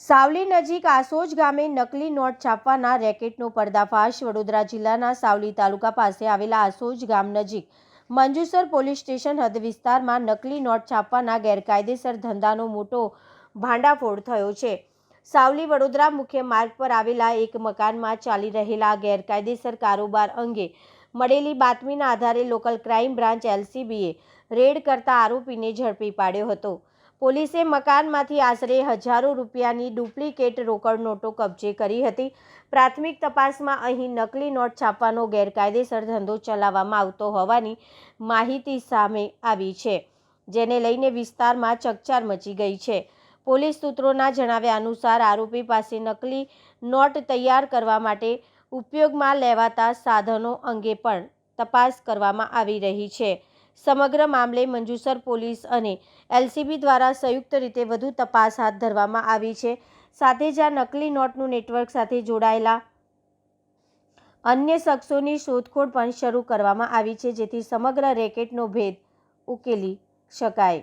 સાવલી નજીક આસોજ ગામે નકલી નોટ છાપવાના રેકેટનો પર્દાફાશ। વડોદરા જિલ્લાના સાવલી તાલુકા પાસે આવેલા આસોજ ગામ નજીક મંજુસર પોલીસ સ્ટેશન હદ વિસ્તારમાં નકલી નોટ છાપવાના ગેરકાયદેસર ધંધાનો મોટો ભાંડાફોડ થયો છે। સાવલી વડોદરા મુખ્ય માર્ગ પર આવેલા એક મકાનમાં ચાલી રહેલા ગેરકાયદેસર કારોબાર અંગે મળેલી બાતમીના આધારે લોકલ ક્રાઇમ બ્રાન્ચ LCBએ રેડ કરતા આરોપીને ઝડપી પાડ્યો હતો। પોલીસે મકાનમાંથી આશરે હજારો રૂપિયાની ડુપ્લિકેટ રોકડ નોટો કબજે કરી હતી। પ્રાથમિક તપાસમાં અહીં નકલી નોટ છાપવાનો ગેરકાયદેસર ધંધો ચલાવવામાં આવતો હોવાની માહિતી સામે આવી છે, જેને લઈને વિસ્તારમાં ચકચાર મચી ગઈ છે। પોલીસ સૂત્રોના જણાવ્યા અનુસાર આરોપી પાસે નકલી નોટ તૈયાર કરવા માટે ઉપયોગમાં લેવાતા સાધનો અંગે પણ તપાસ કરવામાં આવી રહી છે। સમગ્ર મામલે મંજુસર પોલીસ અને LCB દ્વારા સંયુક્ત રીતે વધુ તપાસ હાથ ધરવામાં આવી છે। સાથે જ આ નકલી નોટનું નેટવર્ક સાથે જોડાયેલા અન્ય શખ્સોની શોધખોળ પણ શરૂ કરવામાં આવી છે, જેથી સમગ્ર રેકેટનો ભેદ ઉકેલી શકાય।